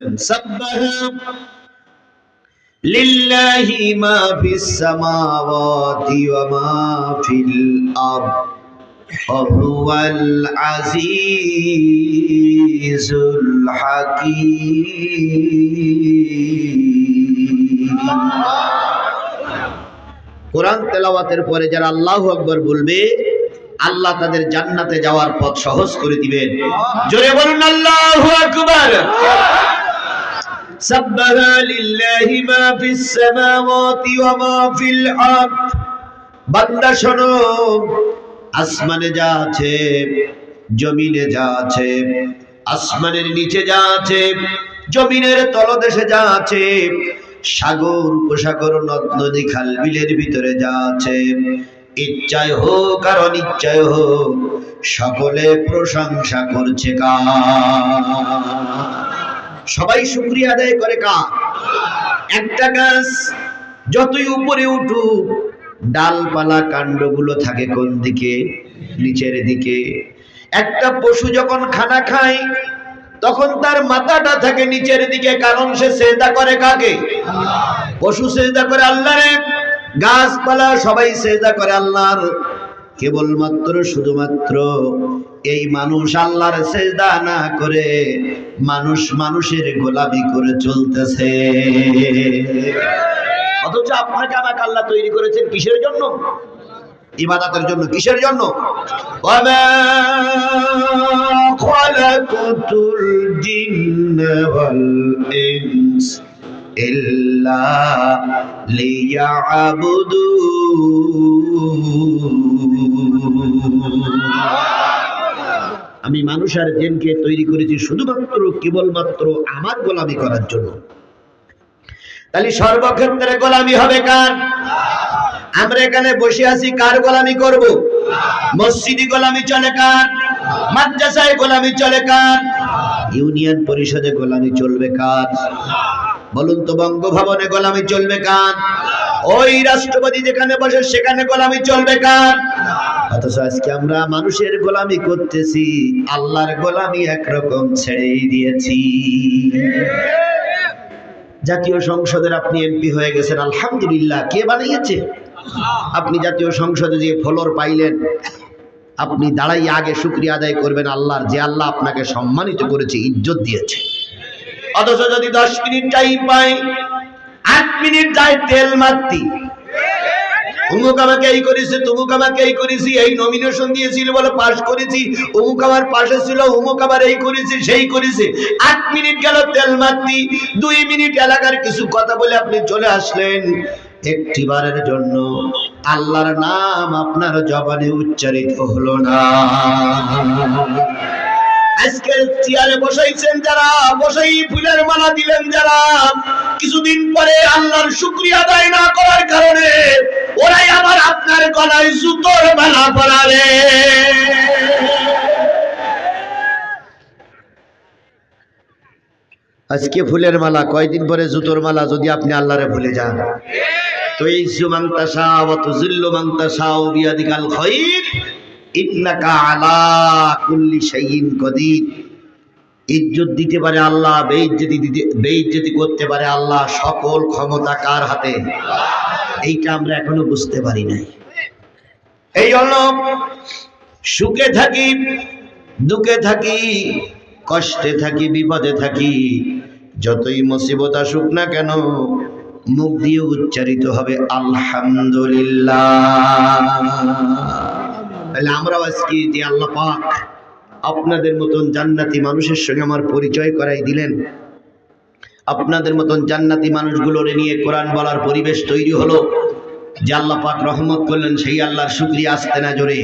سبح لله ما في السماوات وما في الأرض وهو العزيز الحكيم কোরআন তেলাওয়াতের পরে যারা আল্লাহু আকবার বলবে আল্লাহ তাদের জান্নাতে যাওয়ার পথ সহজ করে দিবেন। জোরে বলুন আল্লাহু আকবার। সাব্বাহা লিল্লাহি মা ফিস সামাওয়াতি ওয়া মা ফিল আরদ। বান্দা শোনো, আসমানে যা আছে, জমিনে যা আছে, আসমানের নিচে যা আছে, জমিনের তলদেশে যা আছে, সাগর উপসাগর নদ নদী খাল বিলের ভিতরে যা আছে, ইচ্ছায় হোক আর অনিচ্ছায় হোক, সকলে প্রশংসা করছে কার? সবাই শুকরিয়া আদায় করে কার? একটা গাছ যতই উপরে উঠুক, ডালপালা কাণ্ডগুলো থাকে কোন দিকে? নিচের দিকে। একটা পশু যখন খানা খায় তখন তার মাথাটা থাকে নিচের দিকে, কারণ সে সিজদা করে কাকে? পশু সিজদা করে আল্লাহরে, গাছপালা সবাই সিজদা করে আল্লাহর। কেবলমাত্র শুধুমাত্র এই মানুষ আল্লাহর সিজদা না করে মানুষ মানুষের গোলামি করে চলতেছে। অথচ আপনাকে আমাকে আল্লাহ তৈরি করেছেন কিসের জন্য? ইবাদতের জন্য। কিসের জন্য? ওয়ামা খালাকাতুল জিন্না ওয়াল ইনস ইল্লা লিয়াবুদুন। আমি মানুষ আর জিনকে তৈরি করেছি শুধুমাত্র কেবলমাত্র আমার গোলামি করার জন্য। তাহলে সর্বক্ষেত্রে গোলামি হবে কার? আমরা এখানে বসে আছি, কার গোলামি করব? মসজিদে গোলামি চলে কার? মাদ্রাসায় গোলামি চলে কার? ইউনিয়ন পরিষদে গোলামি চলবে কার? বলুন তো, বঙ্গভবনে গোলামি চলবে কার? ওই রাষ্ট্রপতি যেখানে বসে সেখানে গোলামি চলবে কার? অথচ আজকে আমরা মানুষের গোলামি করতেছি, আল্লাহর গোলামি একরকম ছেড়েই দিয়েছি। জাতীয় সংসদের আপনি এমপি হয়ে গেছেন, আলহামদুলিল্লাহ। কে বানিয়েছে? আপনি জাতীয় সংসদে যে ফ্লোর পাইলেন, আপনি দাঁড়াই আগে শুকরিয়া আদায় করবেন আল্লাহর, যে আল্লাহ আপনাকে সম্মানিত করেছে, ইজ্জত দিয়েছে। অথচ যদি 10 মিনিট টাইম পাই, 8 মিনিট যায় তেল মারতি, অমুক আমাকে এই করেছে, তুমুক আমাকে এই করেছি, এই নমিনেশন দিয়েছিল বলে পাশ করেছি, অমুক আমার পাশে ছিল, অমুক আবার এই করেছে সেই করেছে। 8 মিনিট গেল তেল মারতি। 2 মিনিট এলাকার কিছু কথা বলে আপনি চলে আসলেন। একটিবারের জন্য আল্লাহর নাম আপনার জবানে উচ্চারিত হলো না। আজকে চেয়ারে বসাইছেন যারা, বসাই ফুলের মালা দিলেন যারা, কিছুদিন পরে আল্লাহর শুকরিয়া আদায় না করার কারণে ওরাই আবার আপনার গলায় জুতোর মালা পরাবে। আজকে ফুলের মালা, কয়দিন পরে জুতোর মালা, যদি আপনি আল্লাহরে ভুলে যান। তো এই সুমান্তাসা ওয়া তুযিল্লু মান তাশাউ বিয়াদিকাল খায়র ইন্নাকা আলা কুল্লি শাইইন কাদির। ইজ্জত দিতে পারে আল্লাহ, বেইজ্জতি করতে পারে আল্লাহ। সকল ক্ষমতা কার হাতে? এইটা আমরা এখনো বুঝতে পারি নাই। এই হলো সুখে থাকি, দুঃখে থাকি, কষ্টে থাকি, বিপদে থাকি, যতই মুসিবত আসুক না কেন, মুখ দিয়ে উচ্চারিত হবে আলহামদুলিল্লাহ। তাহলে আমরাও আজকে যে আল্লাহ পাক আপনাদের মতন জান্নাতি মানুষের সঙ্গে আমার পরিচয় করাই দিলেন, আপনাদের মতন জান্নাতি মানুষগুলোরে নিয়ে কোরআন বলার পরিবেশ তৈরি হলো, যে আল্লাহ পাক রহমত করলেন, সেই আল্লাহর শুকরিয়া আসতে না জোরে।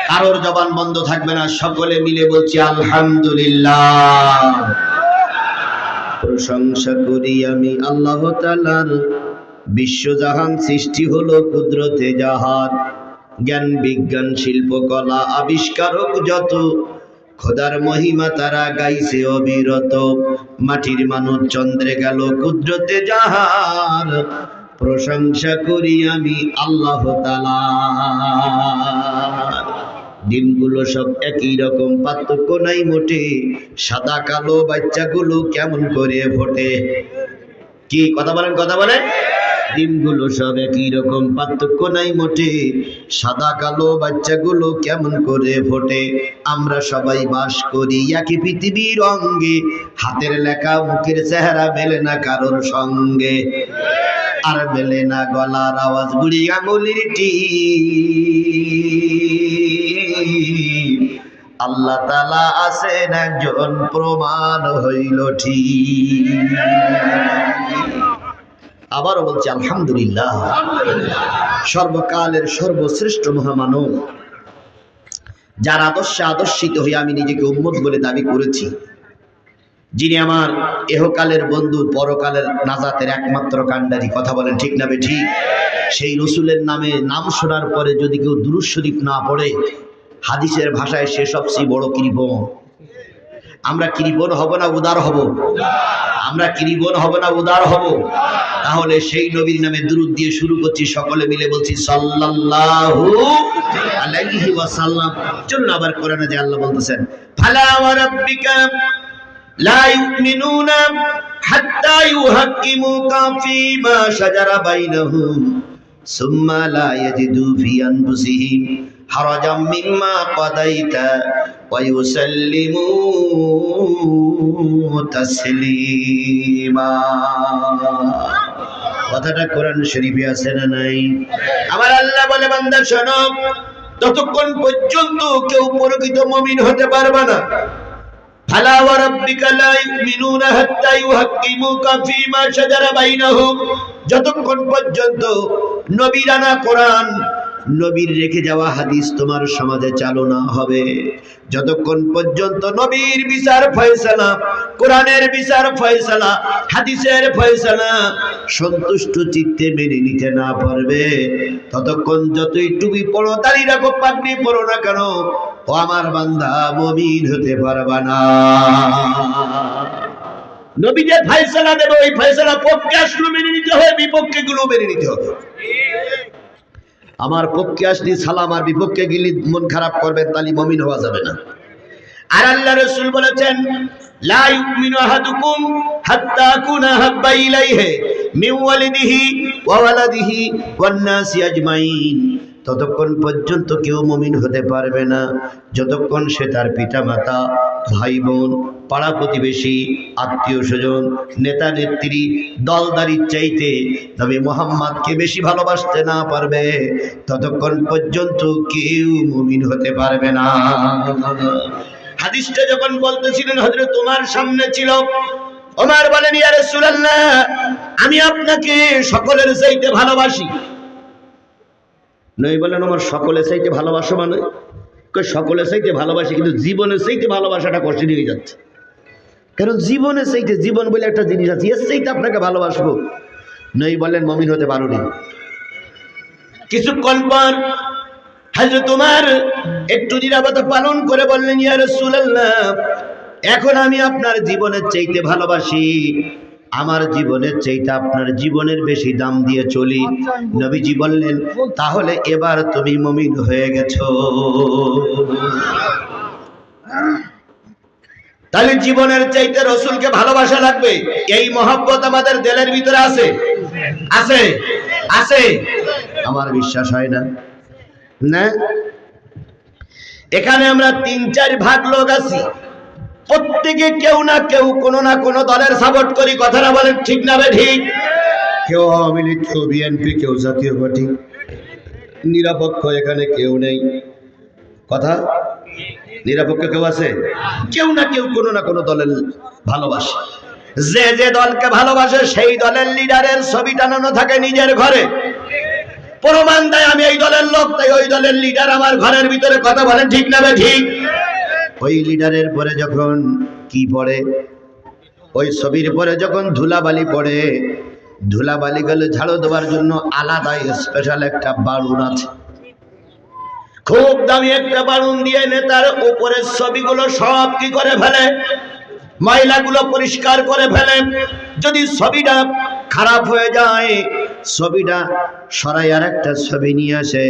কারোর জবান বন্ধ থাকবে না, সকলে মিলে বলছি আলহামদুলিল্লাহ। প্রশংসা করি আমি আল্লাহ তাআলার, বিশ্বজাহান সৃষ্টি হলো কুদরতে জাহান। জ্ঞান বিজ্ঞান শিল্পকলা আবিষ্কারক যত, খোদার মহিমা তারা গাইছে অবিরত। মাটির মানুষ চন্দ্রে গেল কুদরতে জাহান, প্রশংসা করি আমি আল্লাহ তাআলা। ডিমগুলো সব একই রকম, পার্থক্য নাই মোটে, সাদা কালো বাচ্চাগুলো কেমন করে ফোটে। কি কথা বলেন, কথা বলেন? ডিমগুলো সব একই রকম, পার্থক্য নাই মোটে, সাদা কালো বাচ্চাগুলো কেমন করে ফোটে। আমরা সবাই বাস করি একই পৃথিবীর অঙ্গে, হাতের লেখা মুখের চেহারা মেলে না কারোর সঙ্গে, আর মেলে না গলার আওয়াজ বুড়ি আঙুলির টিপ। আল্লাহ তাআলা আছেন একজন, প্রমাণ হইল ঠিক। আবারও বলছি আলহামদুলিল্লাহ। সর্বকালের সর্বশ্রেষ্ঠ মহামানব, যার আদর্শে আদর্শিত হয়ে আমি নিজেকে উম্মত বলে দাবি করেছি, যিনি আমার এহকালের বন্ধু, পরকালের নাজাতের একমাত্র কাণ্ডারি। কথা বলেন ঠিক না বেঠিক? সেই রসুলের নামে নাম শোনার পরে যদি কেউ দুরূদ শরীফ না পড়ে, হাদিসের ভাষায় সে সবচেয়ে বড় কৃপণ। আমরা কৃপণ হব না উদার হব? আমরা কৃপণ হব না উদার হব? তাহলে সেই নবীর নামে দুরূদ দিয়ে শুরু করছি, সকলে মিলে বলছি সাল্লাল্লাহু আলাইহি ওয়াসাল্লাম। চলুন আবার কোরআনে যে আল্লাহ বলতেছেন, ফালা ওয়া রাব্বিকা লা ইউমিনুনা হাত্তা ইউহাক্কিমুকা ফীমা শাজারা বাইনাহুম সুম্মা লা ইয়াজিদু ফি আনফুসিহিম হারাজাম মিম্মা কাদাইতা ওয়া ইউসাল্লিমু তাসলিমা। কথাটা কোরআন শরীফে আছে না নাই? আমার আল্লাহ বলে, বান্দা শোনো, ততক্ষণ পর্যন্ত কেউ প্রকৃত মুমিন হতে পারবে না। ফালা ওয়া রাব্বিকা লা ইউমিনুনা হাত্তা ইউহাক্কিমুকা ফীমা শাজারা বাইনাহুম, যতক্ষণ পর্যন্ত নবীর আনা কোরআন, নবীর রেখে যাওয়া হাদিস তোমার সমাজে চালু না হবে, যতক্ষণ পর্যন্ত নবীর বিচার ফয়সালা, কোরআনের বিচার ফয়সালা, হাদিসের ফয়সালা সন্তুষ্ট চিত্তে মেনে নিতে না পারবে, ততক্ষণ যতই টুপি পড়ো, দাড়ি রাখো, পাগড়ি পড়ো না কেন, ও আমার বান্দা মুমিন হতে পারবা না। নবী যে ফয়সালা দেবে, ওই ফয়সালা পক্ষে আসলে মেনে নিতে হবে, বিপক্ষে গুলো মেনে নিতে হবে। আমার পক্ষে আসলে সালাম, আর বিপক্ষে গেলে মন খারাপ করবেন, তাহলে মুমিন হওয়া যাবে না। আর আল্লাহ রাসূল বলেছেন, লা ইউমিনু আহাদুকুম হাত্তা আকুনা হাব্বা ইলাইহি মিন ওয়ালিদিহি ওয়া ওয়ালাদিহি ওয়ান নাসি আজমাইন, ততক্ষণ পর্যন্ত কেউ মুমিন হতে পারবে না যতক্ষণ সে তার পিতামাতা, ভাই বোন, পাড়া প্রতিবেশী, আত্মীয় স্বজন, নেতা নেত্রী, দলদারির চাইতে নবী মুহাম্মদকে বেশি ভালোবাসতে না পারবে, ততক্ষণ পর্যন্ত কেউ মুমিন হতে পারবে না। হাদিসটা যখন বলতেছিলেন, হযরত ওমর সামনে ছিল। ওমর বলেন, ইয়া রাসূলুল্লাহ, আমি আপনাকে সকলের চাইতে ভালোবাসি। নবী বলেন, ওমর সকলের চাইতে ভালোবাসো মানে? সকলের চাইতে ভালোবাসি, কিন্তু জীবনের চাইতে ভালোবাসাটা কঠিন হয়ে যাচ্ছে। কারণ জীবনের চাইতে, জীবন বলে একটা জিনিস আছে, এর চাইতে আপনাকে ভালোবাসবো। নবী বলেন, মুমিন হতে পারোনি। কিছুক্ষণ পর হযরত ওমর একটু নীরবতা পালন করে বললেন, ইয়া রাসূলুল্লাহ, এখন আমি আপনার জীবনের চাইতে ভালোবাসি, আমার জীবনের চাইতে আপনার জীবনের বেশি দাম দিয়ে চলি। নবীজি বললেন, তাহলে এবার তুমি মুমিন হয়ে গেছো। তাহলে জীবনের চাইতে রাসূলকে ভালোবাসা লাগবে। এই মহব্বত আমাদের দিলের ভিতরে আছে, আছে, আছে। আমার বিশ্বাস হয় না? না, এখানে আমরা ৩-৪ ভাগ লোক আছি, প্রত্যেকে কেউ না কেউ কোনো না কোনো দলের সাপোর্ট করি। কথাটা বলেন ঠিক না বে ঠিক? কেউ আওয়ামী লীগ, কেউ বিএনপি, কেউ জাতীয় পার্টি, নিরপেক্ষ এখানে কেউ নেই। কথা, নিরপেক্ষ কেউ আছে? কেউ না কেউ কোনো না কোনো দলের ভালোবাসে। যে যে দলকে ভালোবাসে সেই দলের লিডারের ছবি টানানো থাকে নিজের ঘরে, প্রমাণ দেয় আমি এই দলের লোক, তাই ওই দলের লিডার আমার ঘরের ভিতরে। কথা বলেন ঠিক না বে ঠিক? ওই লিডারের পরে যখন কি পড়ে, ওই ছবির পরে যখন ধুলাবালি পড়ে, ধুলাবালি গেলে ঝাড়ু দেওয়ার জন্য আলাদা স্পেশাল একটা বাড়ুন আছে, খুব দামি একটা বাড়ুন দিয়ে নেতার উপরের ছবিগুলো সব কি করে ফেলে, ময়লাগুলো পরিষ্কার করে ফেলে। যদি ছবিটা খারাপ হয়ে যায়, ছবিটা সরাই আর একটা ছবি নিয়ে আসে,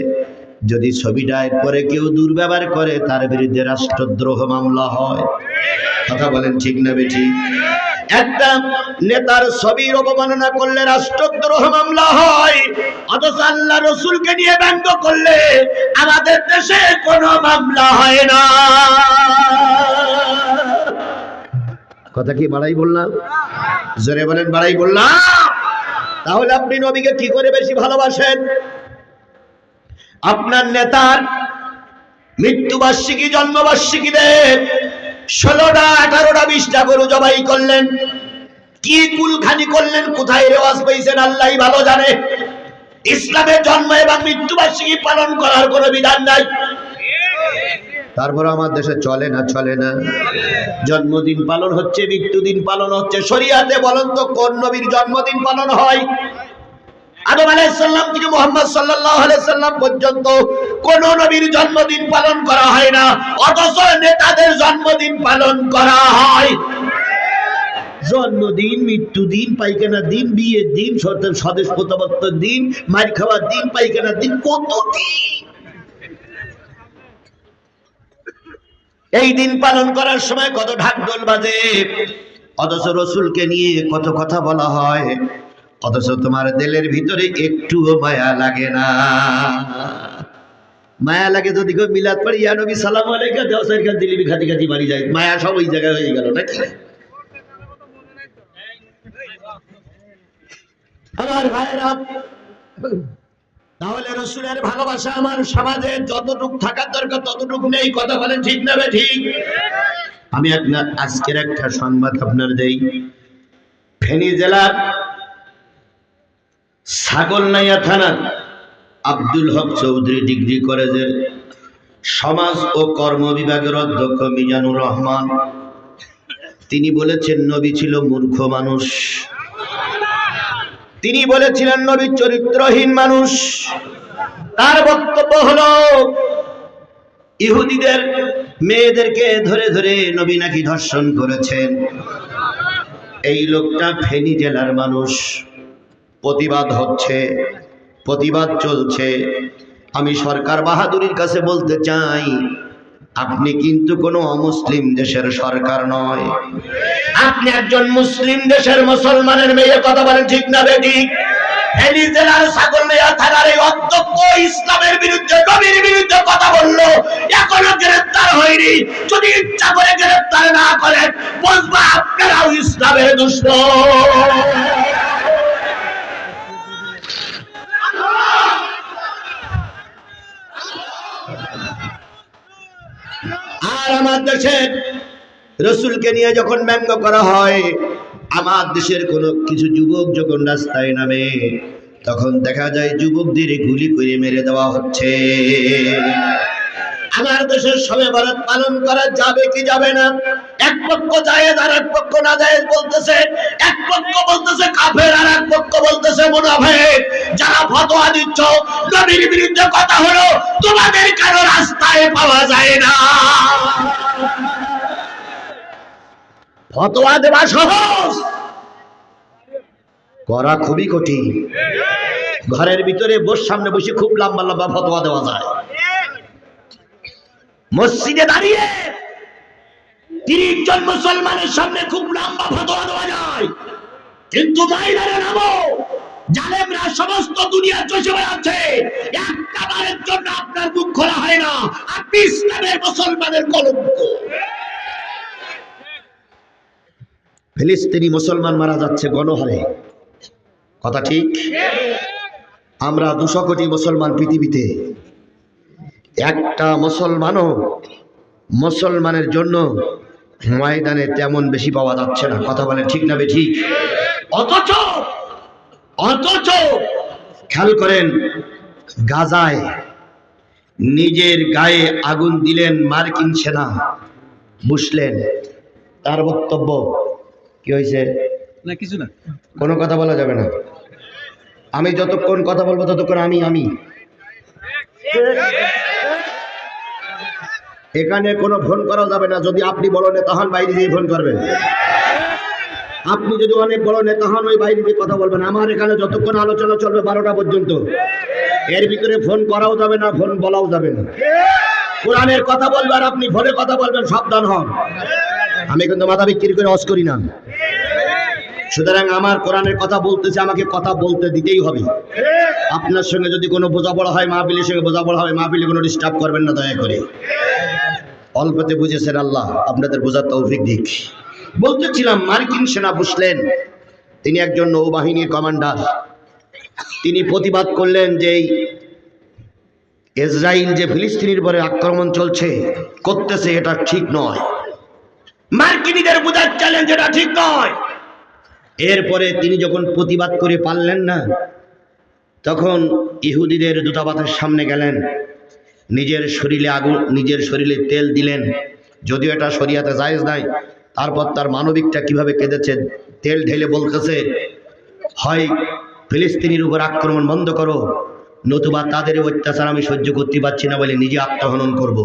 যদি ছবিটা পরে কেউ দুর্ব্যবহার করে তার বিরুদ্ধে রাষ্ট্রদ্রোহ মামলা হয়। কথা বলেন ঠিক না বেঠিক? একটা নেতার ছবির অবমাননা করলে রাষ্ট্রদ্রোহ মামলা হয়, অথচ আল্লাহ রসুলকে নিয়ে ব্যঙ্গ করলে আমাদের দেশে কোনো মামলা হয় না। কথা কি বাড়াই বললাম? জোরে বলেন বাড়াই বললাম? তাহলে আপনি নবীকে কি করে বেশি ভালোবাসেন? আপনার নেতার মৃত্যুবার্ষিকী জন্মবার্ষিকীতে 16টা 18টা 20টা গরু জবাই করলেন, কি কুলখানি করলেন, কোথায় রেওয়াজ পেয়েছেন আল্লাহই ভালো জানে। ইসলামের জন্ম এবং মৃত্যুবার্ষিকী পালন করার কোনো বিধান নাই। তারপর আমার দেশে চলে না? চলে না। জন্মদিন পালন হচ্ছে, মৃত্যুদিন পালন হচ্ছে। শরিয়াতে বলেন তো কোন নবীর জন্মদিন পালন হয়? আদম আলাইহিস সালাম থেকে মুহাম্মদ সাল্লাল্লাহু আলাইহি সাল্লাম পর্যন্ত কোন নবীর জন্মদিন পালন করা হয় না, অথচ নেতাদের জন্মদিন পালন করা হয়। জন্মদিন, মৃত্যুদিন, পায়খানার দিন, বিয়ের দিন, স্বদেশ প্রত্যাবর্তন দিন, মার খাওয়ার দিন, পায়খানার দিন, কত দিন। এই দিন পালন করার সময় কত ঢাকঢোল বাজে, অথচ রসুলকে নিয়ে কত কথা বলা হয়, অথচ তোমার দিলের ভিতরে একটুও মায়া লাগে না। মায়া লাগে যদি কেউ মিলাদ পড়ি, ইয়া নবী সালাম আলাইকা দেও সাইরকান দিলিবি খাতি খাতি বাড়ি যায়, মায়া সব ওই জায়গায় হয়ে গেল নাকি? আমার ভাইরা, তাহলে রসুলের ভালোবাসা আমার সমাজে যতটুকু থাকার দরকার ততটুকু নেই। কথা বলেন ঠিক না ঠিক? আমি আজকের একটা সংবাদ আপনার দেই। ফেনী জেলার ছাগলনাইয়া থানা আব্দুল হক চৌধুরী ডিগ্রি কলেজের সমাজ ও কর্ম বিভাগের অধ্যক্ষ মিজানুর রহমান, তিনি বলেছেন নবী ছিল মূর্খ মানুষ। তিনি বলেছিলেন নবী চরিত্রহীন মানুষ। তার বক্তব্য হলো ইহুদিদের মেয়েদেরকে ধরে ধরে নবী নাকি ধর্ষণ করেছেন। এই লোকটা ফেনী জেলার মানুষ। প্রতিবাদ হচ্ছে, প্রতিবাদ চলছে। আমি সরকার বাহাদুরির কাছে বলতে চাই, আপনি কিন্তু কোনো অমুসলিম দেশের সরকার নয়, আপনি একজন মুসলিম দেশের মুসলমানের মেয়ে। কথা বলেন ঠিক না বেঠিক? ফেনী জেলার ছাগলনাইয়া থানার এই অধ্যক্ষ ইসলামের বিরুদ্ধে, নবীর বিরুদ্ধে কথা বললো, এখনো গ্রেফতার হয়নি। যদি ইচ্ছা করে গ্রেফতার না করেন, বুঝবা আপনারাও ইসলামের দুশমন। আর আমার দেশের রসুলকে নিয়ে যখন ব্যঙ্গ করা হয়, আমার দেশের কোনো কিছু যুবক যখন রাস্তায় নামে, তখন দেখা যায় যুবকদের গুলি করে মেরে দেওয়া হচ্ছে। আমার দেশের শবে বরাত পালন করা যাবে কি যাবে না? এক পক্ষ জায়েজ আর এক পক্ষ না জায়েজ বলতেছে। এক পক্ষ বলতেছে কাফের আর এক পক্ষ বলতেছে মুনাফিক। যারা ফতোয়া দিচ্ছ, নবীর বিরুদ্ধে কথা হলো, তোমাদের কারো রাস্তায় পাওয়া যায় না। ফতোয়া দেওয়া সহজ, করা খুবই কঠিন। ঘরের ভিতরে সামনে বসে খুব লম্বা লম্বা ফতোয়া দেওয়া যায়। মসজিদে দাঁড়িয়ে 30 জন মুসলমানের সামনে খুব লম্বা ফতোয়া দেওয়া যায়, কিন্তু ময়দানে নামো, জালেমরা সমস্ত দুনিয়া চষে বেড়াচ্ছে, একটা বারের জন্য আপনার মুখ খোলা হয় না। আপনি ইসলামের মুসলমানের কলঙ্ক। ফিলিস্তিনি মুসলমান মারা যাচ্ছে গণহারে। কথা ঠিক? আমরা 200 কোটি মুসলমান পৃথিবীতে, একটা মুসলমানের জন্য ময়দানে তেমন বেশি পাওয়া যাচ্ছে না। কথা বলে ঠিক না বেঠিক? অথচ খেয়াল করেন, গাজায় নিজের গায়ে আগুন দিলেন মার্কিন সেনা, বুঝলেন? তার বক্তব্য কি হয়েছে? না কিছু না, কোনো কথা বলা যাবে না। আমি যতক্ষণ কথা বলবো ততক্ষণ আমি এখানে কোনো ফোন করা যাবে না। যদি আপনি বড় নেতা হন, বাইরে দিয়ে ফোন করবেন। আপনি যদি অনেক বড় নেতা হন, ওই বাইরে দিয়ে কথা বলবেন। আমার এখানে যতক্ষণ আলোচনা চলবে 12টা পর্যন্ত। এর ভিতরে ফোন করাও যাবে না, ফোন বলাও যাবে না। কোরআনের কথা বলবেন, আপনি ফোনে কথা বলবেন, সাবধান হন। আমি কিন্তু মাথা বিক্রি করে অস করি না। সুতরাং আমার কোরআনের কথা বলতেছে, আমাকে কথা বলতে দিতেই হবে। আপনার সঙ্গে যদি কোনো বোঝাপড়া হয়, মাহফিলের সঙ্গে বোঝাপড়া হয়, মাহফিলে কোনো ডিস্টার্ব করবেন না দয়া করে। অল্পতে বুঝেছেন, আল্লাহ আপনাদের বোঝার তৌফিক দিক। বলতেছিলাম, মার্কিন সেনা বুঝলেন, তিনি একজন নৌবাহিনীর কমান্ডার। তিনি প্রতিবাদ করলেন যে ইসরায়েল যে ফিলিস্তিনের উপরে আক্রমণ করতেছে এটা ঠিক নয়। মার্কিনীদের বোঝার চ্যালেঞ্জ, এটা ঠিক নয়। এরপরে তিনি যখন প্রতিবাদ করে পারলেন না, তখন ইহুদিদের দূতাবাসের সামনে গেলেন, নিজের শরীরে তেল দিলেন, যদিও এটা শরিয়াতে জায়েজ নাই। তারপর তার মানবিকটা কিভাবে কেঁদেছে, তেল ঢেলে বলতেছে, হয় ফিলিস্তিনির উপর আক্রমণ বন্ধ করো, নতুবা তাদের অত্যাচার আমি সহ্য করতে পারছি না বলে নিজে আত্মহনন করব।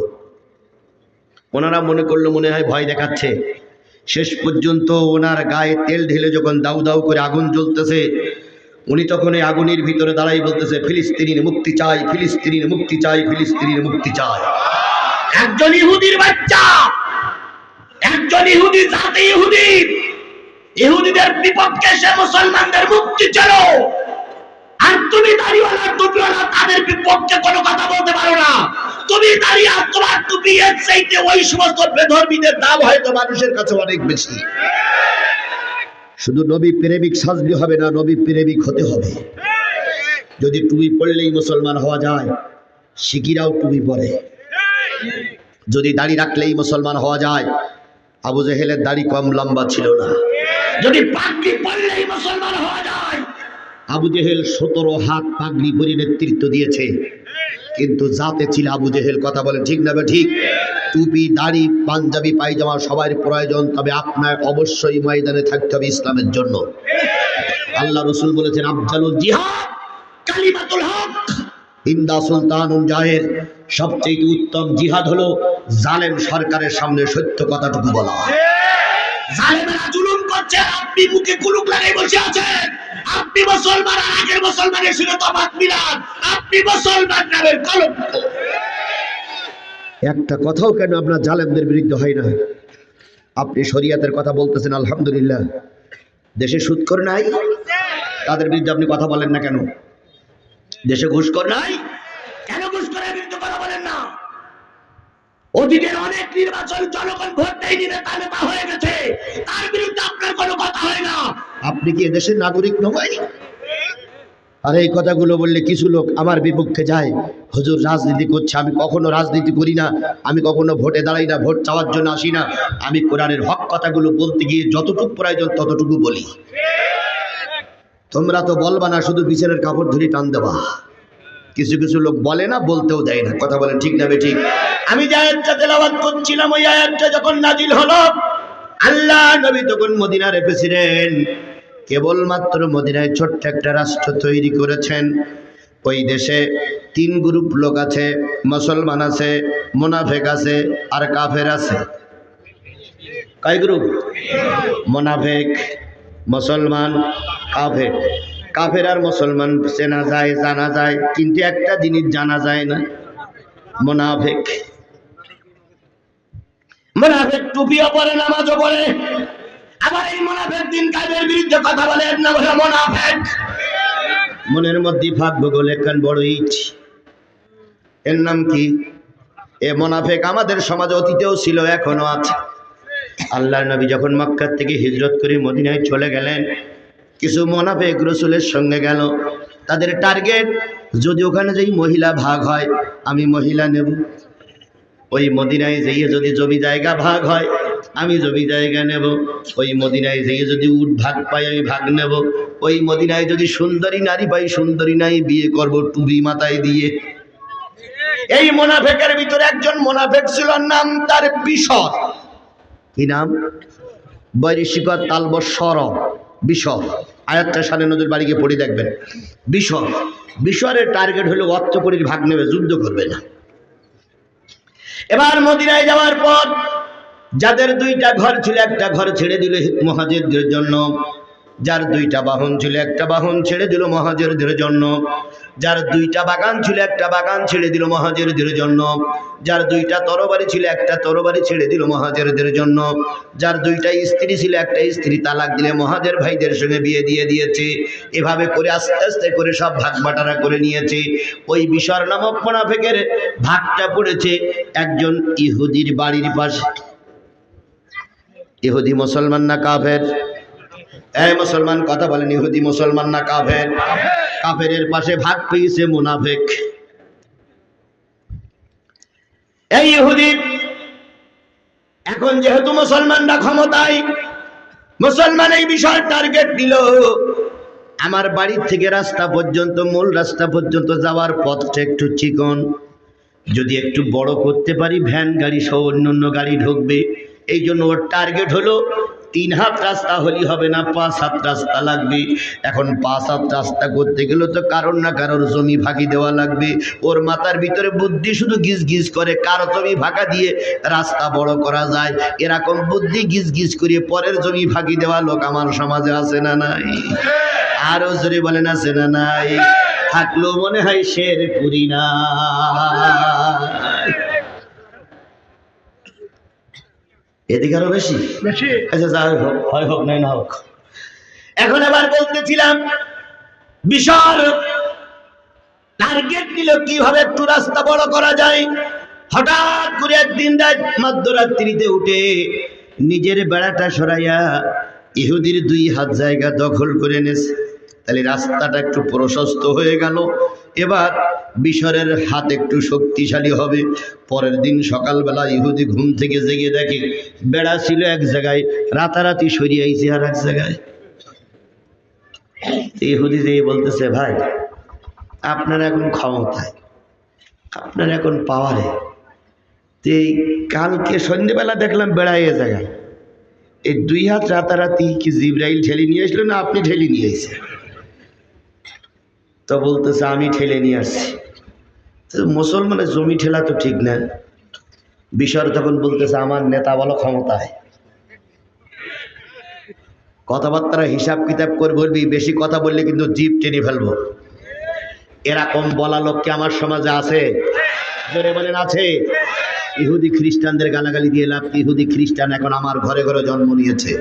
ওনারা মনে করলো মনে হয় ভয় দেখাচ্ছে। শেষ পর্যন্ত ওনার গায়ে তেল ঢেলে যখন দাউ দাউ করে আগুন জ্বলতেছে, উনি তখন এই আগুনের ভিতরে দাঁড়াই বলতেছে, ফিলিস্তিনির মুক্তি চাই, ফিলিস্তিনির মুক্তি চাই, ফিলিস্তিনির মুক্তি চাই। একজন ইহুদির বাচ্চা, একজন ইহুদি জাতি, ইহুদিদের বিপক্ষে সে মুসলমানদের মুক্তি চাইল। আর তুমি দাড়িওয়ালা টুপিওয়ালা তাদের বিপক্ষে কোনো কথা বলতে পারো না। তুমি দাঁড়িয়ে তোমার টুপি এর চাইতে ওই সমস্ত বেধর্মীদের দাম হয়তো মানুষের কাছে অনেক বেশি। শুধু নবী প্রেমিক সাজতে হবে না, নবী প্রেমিক হতে হবে। যদি টুপি পড়লেই মুসলমান হওয়া যায়, শিকিরাও টুপি পরে। যদি দাড়ি রাখলেই মুসলমান হওয়া যায়, আবু জেহেলের দাড়ি কম লম্বা ছিল না। যদি পাগড়ি পরলেই মুসলমান হওয়া যায়, আবু জেহেল 17 হাত পাগড়ি পরে নেতৃত্ব দিয়েছে, কিন্তু জাতে ছিল আবু জেহেল। কথা বলেন ঠিক না ঠিক? টুপি, দাড়ি, পাঞ্জাবি, পায়জামা সবার প্রয়োজন, তবে আপনার অবশ্যই ময়দানে থাকতে হবে ইসলামের জন্য। আল্লাহ রসুল বলেছেন, আফজালুল জিহাদ কালিমাতুল হক ইনদা সুলতানুন জাহির। সবচেয়ে উত্তম জিহাদ হলো জালেম সরকারের সামনে সত্য কথাটুকু বলা। জালেমেরা জুলুম করছে, আপনি মুখে কুলুপ লাগাই বসে আছেন। আপনি মুসলমান, আর আগের মুসলমানের সঙ্গে তফাৎ মিলান, আপনি মুসলমান নামের কলঙ্ক। একটা কথাও কেন আপনার জালেমদের বিরুদ্ধে হয় না? আপনি শরিয়াতের কথা বলতেছেন, আলহামদুলিল্লাহ। দেশে সুদখোর নাই, তাদের বিরুদ্ধে আপনি কথা বলেন না কেন? দেশে ঘুষখোর নাই, কেন ঘুষখোরের বিরুদ্ধে কথা বলেন না? অতীতের অনেক নির্বাচন জনগণ ভোট দেয়নি, নেতা নেতা হয়ে গেছে, তার বিরুদ্ধে আপনার কোনো কথা হয় না। আপনি কি এদেশের নাগরিক নয়? আর এই কথাগুলো বললে কিছু লোক আমার বিপক্ষে যায়, হুজুর রাজনীতি করছে। আমি কখনো রাজনীতি করি না, আমি কখনো ভোটে দাঁড়াই না, ভোট চাওয়ার জন্য আসি না। আমি কোরআনের হক কথাগুলো বলতে গিয়ে যতটুকু প্রয়োজন ততটুকু বলি। তোমরা তো বলবা না, শুধু বিছানার কাপড় ধরে টান দেবা। কিছু কিছু লোক বলে না, বলতেও দেয় না। কথা বলেন ঠিক না ঠিক? আমি যে আয়াতটা তেলাওয়াত করছিলাম, ওই আয়াতটা যখন নাজিল হলো, আল্লাহ নবী তখন মদিনার প্রেসিডেন্ট। কেবলমাত্র মদিনায় ছোট্ট একটা রাষ্ট্র তৈরি করেছেন। ওই দেশে 3 গ্রুপ লোক আছে, মুসলমান আছে, মুনাফিক আছে, আর কাফের আছে। কয় গ্রুপ? মুনাফিক, মুসলমান, কাফের। কাফের আর মুসলমান চেনা যায়, জানা যায়, কিন্তু একটা জিনিস জানা যায় না, মুনাফিক। মুনাফিক টুপিও পরে, নামাজও পড়ে, আবার এই মুনাফিক দিন কাজের বিরুদ্ধে কথা বলে, এর নাম হলো মুনাফিক। মনের মধ্যে ভাববো বলে একখান বড় ইট, এর নাম কি? এ মুনাফিক আমাদের সমাজে অতীতেও ছিল, এখনো আছে। আল্লাহর নবী যখন মক্কা থেকে হিজরত করে মদিনায় চলে গেলেন, কিছু মুনাফিক রাসূলের সঙ্গে গেল। তাদের টার্গেট, যদি ওখানে যেই মহিলা ভাগ হয় আমি মহিলা নেব, ওই মদিনায় যেয়ে যদি জমি জায়গা ভাগ হয় আমি জমি জায়গা নেব, ওই মদিনায় যেয়ে যদি উট ভাগ পাই আমি ভাগ নেব, ওই মদিনায় যদি সুন্দরী নারী পাই সুন্দরী নারী বিয়ে করব টুপি মাথায় দিয়ে। এই মুনাফিকের ভিতরে একজন মুনাফিক ছিল, নাম তার বিশর। কি নাম? বৈরিশিক তালবসর বিশর। আয়াতটা সামনে নজর বাড়িকে পড়ে দেখবেন। বিশরের টার্গেট হলো অর্থকরীর ভাগ নেবে, যুদ্ধ করবে না। এবার মদিনায় যাওয়ার পর যাদের 2টা ঘর ছিল, একটা ঘর ছেড়ে দিল মুহাজিরদের জন্য, যার 2টা বাহন ছিল একটা বাহন ছেড়ে দিল মুহাজিরদের জন্য। যার 2টা বাগান ছিল একটা বাগান ছেড়ে দিল মুহাজিরদের জন্য, যার 2টা তরবারি ছিল একটা তরবারি ছেড়ে দিল মুহাজিরদের জন্য, যার 2টা স্ত্রী ছিল একটা স্ত্রী তালাক দিলে মুহাজির ভাইদের সঙ্গে বিয়ে দিয়ে দিয়েছে। এভাবে করে আস্তে আস্তে করে সব ভাগ বাটারা করে নিয়েছে। ওই বিশর নামক মুনাফিকের ভাগটা পড়েছে একজন ইহুদির বাড়ির পাশে। ইহুদি মুসলমান না কাফের? এই মুসলমান কথা বলেন, ইহুদি মুসলমান না কাফের? কাফেরের পাশে ভাগ পেয়েছে মুনাফিক। এই ইহুদি এখন যেহেতু মুসলমানরা ক্ষমতায়, মুসলমান এই বিষয় টার্গেট দিল, আমার বাড়ি থেকে রাস্তা পর্যন্ত, মূল রাস্তা পর্যন্ত যাওয়ার পথটা একটু চিকন, যদি একটু বড় করতে পারি ভ্যান গাড়ি সহ অন্যান্য গাড়ি ঢুকবে। এই জন্য ওর টার্গেট হলো 3 হাত রাস্তা হলেই হবে না, 5 হাত রাস্তা লাগবে। এখন 5 হাত রাস্তা করতে গেলে তো কারোর না কারোর জমি ফাঁকি দেওয়া লাগবে। ওর মাথার ভিতরে বুদ্ধি শুধু গিজ গিজ করে কারো জমি ফাঁকা দিয়ে রাস্তা বড় করা যায়, এরকম বুদ্ধি গিজ গিজ করে পরের জমি ফাঁকি দেওয়া লোক আমার সমাজে আছে না নাই? আরো জোরে বলেন আছে না নাই? থাকলো মনে হয় শের পুরি না। এদিকে আরো বেশি আচ্ছা, যা হোক, হয় হোক নাই না হোক। এখন আবার বলতেছিলাম বিশাল টার্গেট নিল কিভাবে একটু রাস্তা বড় করা যায়। হঠাৎ করে একদিন রাত মধ্যরাত্রিতে উঠে নিজের বেড়াটা সরাইয়া ইহুদির 2 হাত জায়গা দখল করে নেছে। তাহলে রাস্তাটা একটু প্রশস্ত হয়ে গেল। এবার বিশরের হাত একটু শক্তিশালী হবে। পরের দিন সকালবেলা ইহুদি ঘুম থেকে জেগে দেখে বেড়া ছিল এক জায়গায়, রাতারাতি সরিয়ে আইছে আর এক জায়গায়। ইহুদি যে বলতেছে, ভাই আপনার এখন ক্ষমতায়, আপনার এখন পাওয়ারে, কালকে সন্ধ্যেবেলা দেখলাম বেড়া এ জায়গায়, এই 2 হাত রাতারাতি কি জিবরাইল ঠেলে নিয়ে আসলো না আপনি ঠেলে নিয়ে এসেছেন? তো বলতেছে আমি ঠেলে নিয়ে আসছি। মুসলমানের জমি ঠেলা তো ঠিক না। বিশর তখন বলতেছে আমার নেতা বলো ক্ষমতায়, কথাবার্তা হিসাব কিতাব করে বলবি, বেশি কথা বললে কিন্তু জিভ টেনে ফেলবো। এরকম বলা লোককে আমার সমাজে আছে? জোরে বলেন আছে? ইহুদি খ্রিস্টানদের গালাগালি দিয়ে লাভ, ইহুদি খ্রিস্টান এখন আমার ঘরে ঘরে জন্ম নিয়েছে।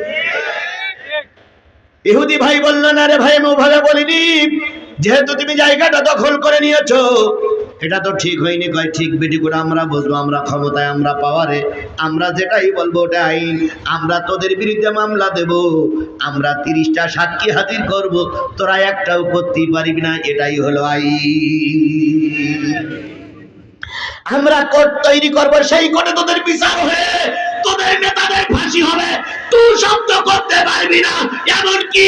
ইহুদি ভাই বলল না রে ভাই, আমি ওভাবে বলিনি, যেহেতু তুমি জায়গাটা দখল করে নিয়েছো এটা তো ঠিক হয়নি। কয় ঠিক বেটি করে আমরা বুঝবো, আমরা ক্ষমতায়, আমরা পাওয়ারে, আমরা যেটাই বলবো ওটা আইন। আমরা তোদের বিরুদ্ধে মামলা দেব, আমরা 30টা সাক্ষী হাজির করব, তোরা একটাও করতে পারবি না, এটাই হলো আইন। আমরা কোর্ট তৈরি করবো, সেই কোর্টে তোদের বিচার হয়ে তোদের নেতাদের ফাঁসি হবে, তুই শব্দ করতে পারবি না, এমনকি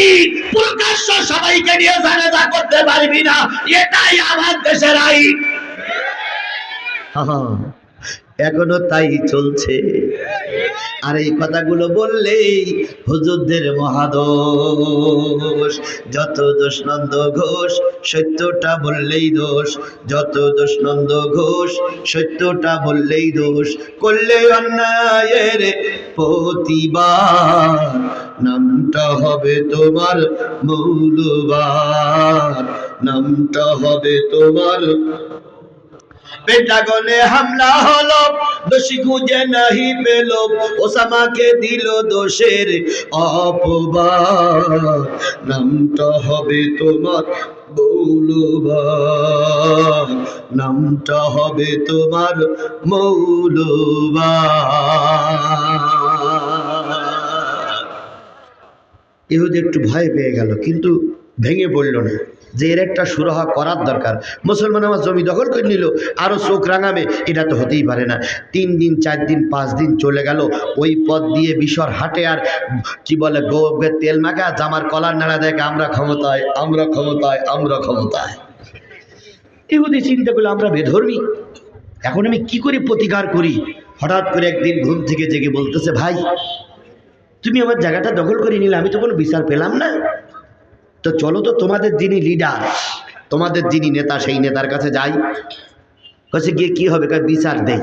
প্রকাশ্য সবাইকে নিয়ে জানাজা করতে পারবি না, এটাই আমার দেশের আইন। এখনো তাই চলছে। আর এই কথাগুলো বললেই হুজুরদের মহাদোষ। যত দোষ নন্দ ঘোষ, সত্যটা বললেই দোষ। যত দোষ নন্দ ঘোষ, সত্যটা বললেই দোষ। করলে অন্যায়ের প্রতিবাদ, নামটা হবে তোমার মৌলবাদ, নামটা হবে তোমার। পেন্টাগনে হামলা হলো, দোষী খুঁজে নাহি পেল, ওসামাকে দিল দোষের অপবাদ, নামটা হবে তোমার মৌলবাদ, নামটা হবে তোমার মৌলবাদ। ইহুদি একটু ভয় পেয়ে গেল, কিন্তু ভেঙে পড়ল না যে এর একটা সুরাহা করার দরকার। মুসলমান আমার জমি দখল করে নিল, আরো চোখ রাঙাবে, এটা তো হতেই পারে না। 3 দিন 4 দিন 5 দিন চলে গেল, ওই পথ দিয়ে বিশর হাটে আর কি বলে গোবের তেল মাখা জামার কলার নাড়া দেখে আমরা ক্ষমতায়, আমরা ক্ষমতায়, আমরা ক্ষমতায়। ইহুদি চিন্তা করলো আমরা বেধর্মী, এখন আমি কি করে প্রতিকার করি। হঠাৎ করে একদিন ঘুম থেকে জেগে বলতেছে, ভাই তুমি আমার জায়গাটা দখল করে নিলে, আমি তো কোনো বিচার পেলাম না, তো চলো তো তোমাদের যিনি লিডার, তোমাদের যিনি নেতা, সেই নেতার কাছে যাই। কাছে গিয়ে কি হবে, বিচার দেই,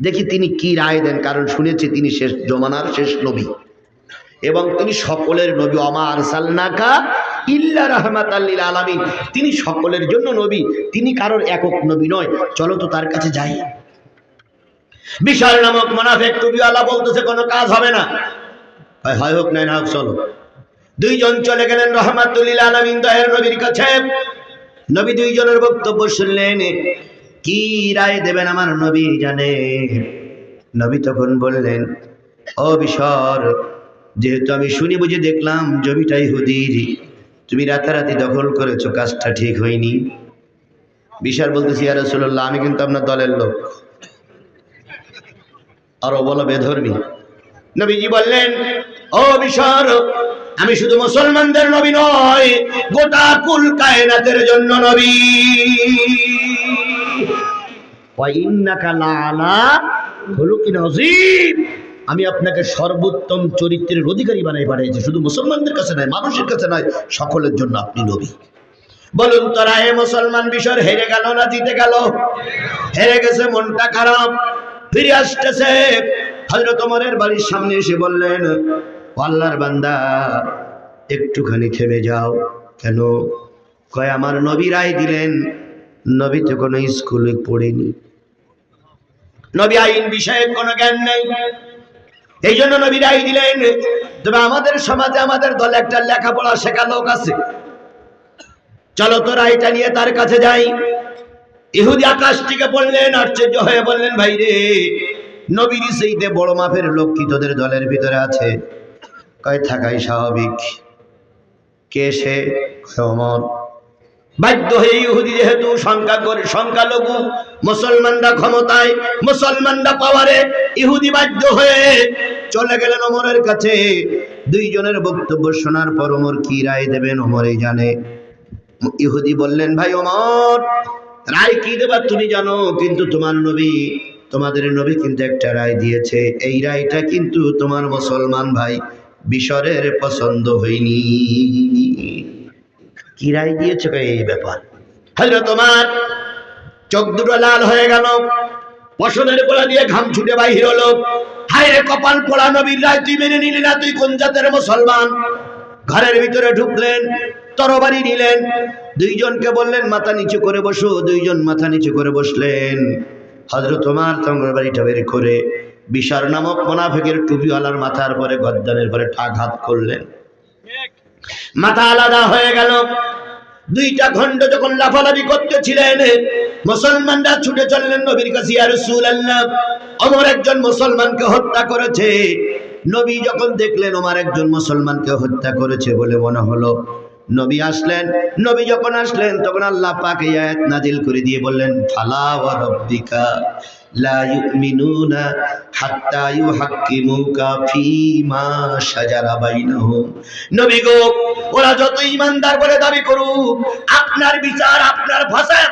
দেখি তিনি কি রায় দেন, কারণ শুনেছি তিনি শেষ জমানার শেষ নবী এবং তিনি সকলের নবী। ওমা আরসালনাকা ইল্লা রাহমাতাল লিল আলামিন। তিনি সকলের জন্য নবী, তিনি কারোর একক নবী নয়। চলো তো তার কাছে যাই। বিশাল নামক মুনাফিক টুপিওয়ালা বলতেছে কোনো কাজ হবে না। হয় হোক নাই না হোক, চলো। দুইজন চলে গেলেন রাহমাতুল লিল আলামিন দয়ার নবীর কাছে। নবী দুইজনের বক্তব্য শুনলেন। কি রায় দেবেন আমার নবী জানে। নবী তখন বললেন, ও বিশর, যেহেতু আমি শুনি বুঝে দেখলাম জমিটা ইহুদির, তুমি রাতারাতি দখল করেছো, কাজটা ঠিক হয়নি। বিশর বলতেছি, ইয়া রাসূলুল্লাহ, আমি কিন্তু আপনার দলের লোক। আরো বলো বেধর্মী। নবীজি বললেন, ও বিশর, আমি শুধু মুসলমানদের নবী নয়, গোটা কুল কায়নাতের জন্য নবী। ওয়া ইন্নাকা লাআলা খুলুকিন আযীম। আমি আপনাকে সর্বোত্তম চরিত্রের অধিকারী বানাই পাঠিয়েছি, শুধু মুসলমানদের কাছে নয়, মানুষের কাছে নয়, সকলের জন্য আপনি নবী। বলুন তো রায়ে মুসলমান বিশর হেরে গেল না জিতে গেল? হেরে গেছে, মনটা খারাপ। ফিরে আসতেছে, হযরত ওমরের বাড়ির সামনে এসে বললেন, আল্লাহর বান্দা, একটুখানি থেমে যাও। কেন? কয়, আমার নবী রায় দিলেন। নবী তো কোনো স্কুলে পড়েনি, নবী আইন বিষয়ে কোনো জ্ঞান নেই, এই জন্য নবী রায় দিলেন। তবে আমাদের সমাজে, আমাদের দলে একটা লেখাপড়া শেখা লোক আছে, চলো তো রায়টা নিয়ে তার কাছে যাই। ইহুদি আকাশ থেকে বললেন, আশ্চর্য হয়ে বললেন, ভাই রে, নবীর সেইতে বড় মাপের লোক কি তোদের দলের ভিতরে আছে? কয়, থাকাই স্বাভাবিক। কে সে? ওমর। বাধ্য হয়ে ইহুদি যেহেতু সংখ্যালঘু, মুসলমানরা ক্ষমতায়, মুসলমানরা পাওয়ারে, ইহুদি বাধ্য হয়ে চলে গেলেন ওমরের কাছে। দুইজনের বক্তব্য শোনার পর ওমর কি রায় দেবেন ওমরই জানে। ইহুদি বললেন, ভাই ওমর, রায় কি দেবা তুমি জানো, কিন্তু তোমার নবী, তোমাদের নবী কিন্তু একটা রায় দিয়েছে, এই রায়টা কিন্তু তোমার মুসলমান ভাই বিশরের পছন্দ হয়নি। কি রায় দিয়েছে? এই ব্যাপার। হযরত ওমর চোখ দুটো লাল হয়ে গেল, পশমের গোলা দিয়ে ঘাম ছুটে বাহির হলো। হায় রে কপাল পোড়া, নবীর রায় তুই মেনে নিলি না, তুই কোন জাতের মুসলমান? ঘরের ভিতরে ঢুকলেন, তরবারি নিলেন, দুইজনকে বললেন মাথা নিচু করে বসো। দুইজন মাথা নিচু করে বসলেন। হযরত ওমর তরবারিটা বের করে বিশর নামক মুনাফিকের টুপিওয়ালার মাথার পরে, গর্দানের পরে আঘাত করলেন। মাথা আলাদা হয়ে গেল। দুইটা খণ্ড যখন লাফালাফি করতেছিলেন, মুসলমানরা ছুটে চললেন নবীর কাছে, ইয়া রাসূলুল্লাহ, ওমর একজন মুসলমানকে হত্যা করেছে। নবী যখন দেখলেন ওমর একজন মুসলমানকে হত্যা করেছে বলে মনে হলো, নবী আসলেন। নবী যখন আসলেন তখন আল্লাহ পাক এই আয়াত নাজিল করে দিয়ে বললেন, ফালা ওয়া রাব্বিকা লা ইউমিনুনা হাত্তা ইউহাক্কিমুকা ফীমা শাজারা বাইনাহুম। নবী গো, ওরা যত ঈমানদার বলে দাবি করুক, আপনার বিচার, আপনার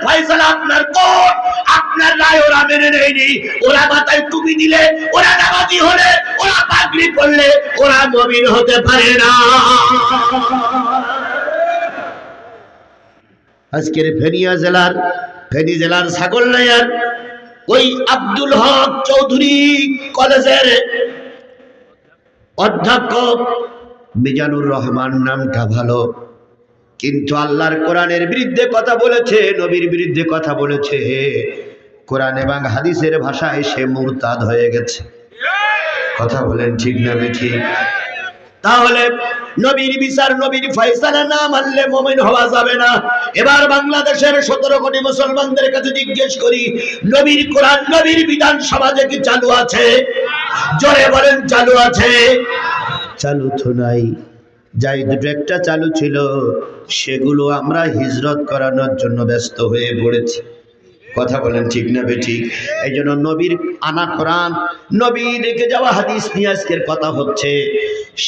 ফয়সালা, আপনার কোর্ট, আপনার রায় ওরা মেনে নেয়নি। ওরা মাথায় টুপি দিলে, ওরা নামাজি হলে, ওরা পাগড়ি পরলে, ওরা মুমিন হতে পারে না। আজকের ফেনী জেলার ছাগলনাইয়ার ওই আব্দুল হক চৌধুরী কলেজের অধ্যক্ষ মিজানুর রহমান, নামটা ভালো, কিন্তু আল্লাহর কোরআনের বিরুদ্ধে কথা বলেছে, নবীর বিরুদ্ধে কথা বলেছে। কোরআন এবং হাদিসের ভাষায় সে মুরতাদ হয়ে গেছে। কথা বলেন ঠিক না ঠিক? তাহলে নবীর বিচার, নবীর ফয়সালা না মানলে মুমিন হওয়া যাবে না। এবার বাংলাদেশের 17 কোটি মুসলমানদের কাছে জিজ্ঞেস করি, নবীর কোরআন, নবীর বিধান সমাজে কি চালু আছে? জোরে বলেন, চালু আছে? চালু তো নাই। যাই দুটো একটা চালু ছিল, সেগুলো আমরা হিজরত করানোর জন্য ব্যস্ত হয়ে পড়েছি। কথা বলেন ঠিক না বেঠিক? এই জন্য নবীর আনা কোরআন, নবী রেখে যাওয়া হাদিস নিয়ে আজকের কথা হচ্ছে,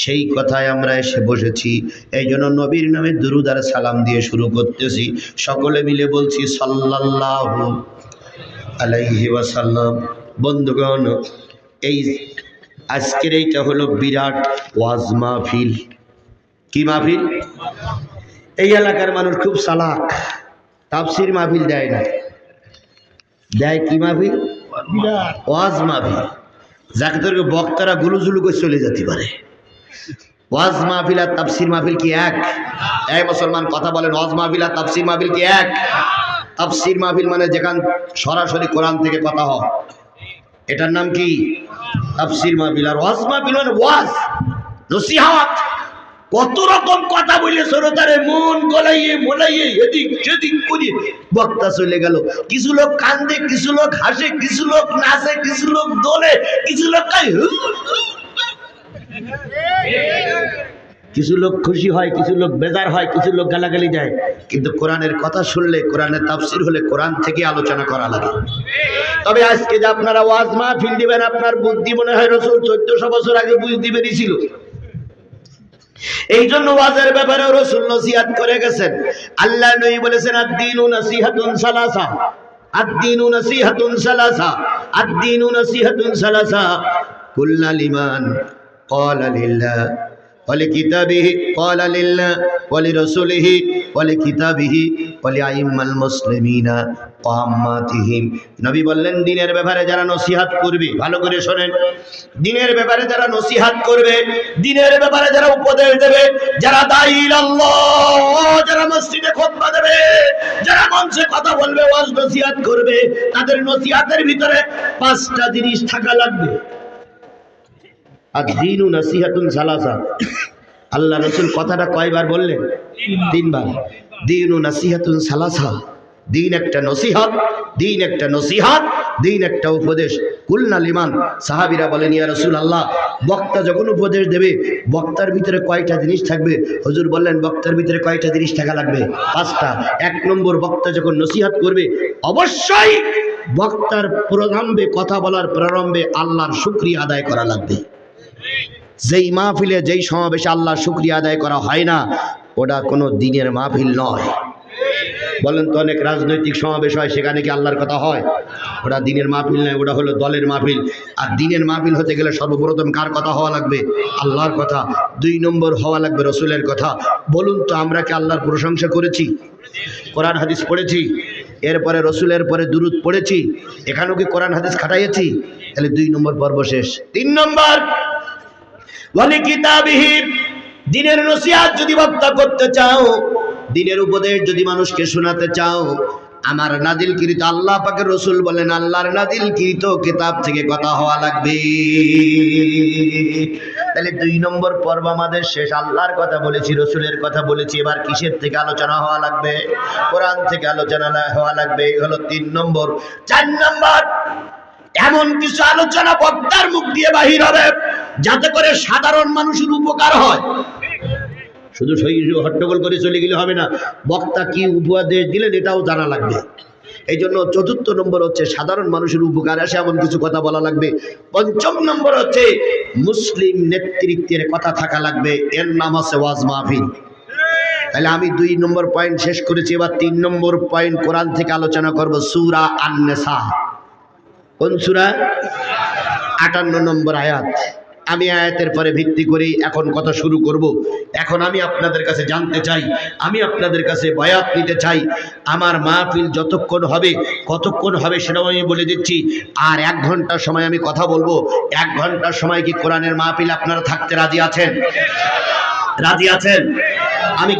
সেই কথায় আমরা এসে বসেছি। এই জন্য নবীর নামে দুরূদ আর সালাম দিয়ে শুরু করতেছি। সকলে মিলে বলছি সাল্লাল্লাহু আলাইহি ওয়াসাল্লাম। বন্ধুগণ, এই আজকের এইটা হলো বিরাট ওয়াজ মাহফিল। কি মাহফিল? এই এলাকার মানুষ খুব চালাক, তাফসীর মাহফিল দেয় না, দেয় কি মাহফিল? ওয়াজ মাহফিল। যাকে তোর বক্তারা গুলুজুলু করে চলে যেতে পারে, ওয়াজ মাহফিল আর তাফসীর মাহফিল কি এক? এই মুসলমান কথা বলেন, ওয়াজ মাহফিল আর তাফসীর মাহফিল কি এক? তাফসীর মাহফিল মানে যেখান সরাসরি কোরআন থেকে কথা হয়, এটার নাম কি? তাফসীর মাহফিল। আর ওয়াজ মাহফিল মানে ওয়াজ, নসিহত। কত রকম কথা বলে শ্রোতারে মন গলাইয়ে মোলাইয়ে এদিক সেদিক করে বক্তা চলে গেল। কিছু লোক কান্দে, কিছু লোক হাসে, কিছু লোক নাচে, কিছু লোক দোলে, কিছু লোক কিছু লোক খুশি হয়, কিছু লোক বেজার হয়, কিছু লোক গালাগালি দেয়। কিন্তু কোরআনের কথা শুনলে, কোরআনের তাফসীর হলে কোরআন থেকে আলোচনা করা লাগে। তবে আজকে যে আপনারা ওয়াজ মাহফিল দিবেন, আপনার বুদ্ধি মনে হয় রাসূল 1400 বছর আগে বুঝতে পেরেছিল। এই জন্য ওয়াজের ব্যাপারে রাসূল নসিহত করে গেছেন। আল্লাহ নবী বলেছেন, আদ-দীনু নাসিহাতুন সালাসা, আদ-দীনু নাসিহাতুন সালাসা, আদ-দীনু নাসিহাতুন সালাসা, কুল্লা লিমান ক্বালা লিল্লাহ ওয়া লিকিতাবিহি, ক্বালা লিল্লাহ ওয়া লিরাসূলিহি ওয়া লিকিতাবিহি ওয়া লিআইম্মাল মুসলিমিনা ওয়া আম্মাতিহিম। নবী বললেন, দ্বীনের ব্যাপারে যারা নসিহত করবে, ভালো করে শোনেন, দ্বীনের ব্যাপারে যারা নসিহত করবে, দ্বীনের ব্যাপারে যারা উপদেশ দেবে, যারা দাঈ আল্লাহ, যারা মসজিদে খুতবা দেবে, যারা মঞ্চে কথা বলবে, ওয়াজ নসিহত করবে, তাদের নসিহতের ভিতরে 5টা জিনিস থাকা লাগবে। আদ-দীনু নাসিহাতুন সালাসা। আল্লাহ রাসূল কথাটা কয়বার বললেন? 3 বার। দীনু নাসিহাতুন সালাসা, দ্বীন একটা নসিহত, দ্বীন একটা নসিহত, দ্বীন একটা উপদেশ। কুলনা লিমান, সাহাবীরা বলেন, ইয়া রাসূলুল্লাহ, বক্তা যখন উপদেশ দেবে, বক্তার ভিতরে কয়টা জিনিস থাকবে? হুজুর বললেন, বক্তার ভিতরে কয়টা জিনিস থাকা লাগবে? 5টা। 1 নম্বর, বক্তা যখন নসিহত করবে, অবশ্যই বক্তার প্রারম্ভে, কথা বলার প্রারম্ভে আল্লাহর শুকরিয়া আদায় করা লাগবে। যেই মাহফিলে, যেই সমাবেশে আল্লাহর শুকরিয়া আদায় করা হয় না, ওটা কোনো দ্বীনের মাহফিল নয়। বলেন তো, অনেক রাজনৈতিক সমাবেশ হয়, সেখানে কি আল্লাহর কথা হয়? ওটা দ্বীনের মাহফিল নয়, ওটা হলো দলের মাহফিল। আর দ্বীনের মাহফিল হতে গেলে সর্বপ্রথম কার কথা হওয়া লাগবে? আল্লাহর কথা। 2 নম্বর হওয়া লাগবে রাসূলের কথা। বলুন তো, আমরা কি আল্লাহর প্রশংসা করেছি? কোরআন হাদিস পড়েছি? এরপরে রাসূলের পরে দুরূদ পড়েছি? এখানেও কি কোরআন হাদিস খাটাইয়েছি? তাহলে 2 নম্বর পর্ব শেষ। 3 নম্বর, ওয়ালি কিতাবিহি, দ্বীনের নসিহত যদি বক্তা করতে চাও, দ্বীনের উপদেশ যদি মানুষকে শোনাতে চাও, আমার নাজিলকৃত, আল্লাহ পাকের রাসূল বলেন, আল্লাহর নাজিলকৃত কিতাব থেকে কথা হওয়া লাগবে। তাহলে 2 নম্বর পর্ব আমাদের শেষ। আল্লাহর কথা বলেছি, রাসূলের কথা বলেছি, এবার কিসের থেকে আলোচনা হওয়া লাগবে? কোরআন থেকে আলোচনা হওয়া লাগবে। এই হলো 3 নম্বর। 4 নম্বর, এমন কিছু আলোচনা বক্তার মুখ দিয়ে বাহির হবে যাতে করে সাধারণ মানুষের উপকার হয়। শুধু হট্টগোল করে চলে গেলে হবে না, বক্তা কি উপদেশ দিলেন এটাও জানা লাগবে। এই জন্য 4র্থ নম্বর হচ্ছে সাধারণ মানুষের উপকার আসে এমন কিছু কথা বলা লাগবে। 5ম নম্বর হচ্ছে মুসলিম নেতৃত্বের কথা থাকা লাগবে, এর নাম হচ্ছে ওয়াজ মাহফিল। তাহলে আমি 2 নম্বর পয়েন্ট শেষ করেছি। এবার 3 নম্বর পয়েন্ট কোরআন থেকে আলোচনা করব, সূরা আন-নিসা। কোন সূরা? 58 নম্বর আয়াত। আমি আয়াতের পরে ভিত্তি করে এখন কথা শুরু করব। এখন আমি আপনাদের কাছে জানতে চাই, আমি আপনাদের কাছে বায়াত নিতে চাই, আমার মাহফিল যতক্ষণ হবে, কতক্ষণ হবে সেটাও আমি বলে দিচ্ছি। আর 1 ঘন্টা সময় আমি কথা বলবো। 1 ঘন্টার সময় কি কোরআনের মাহফিল আপনারা থাকতে রাজি আছেন? রাজি আছেন? আমি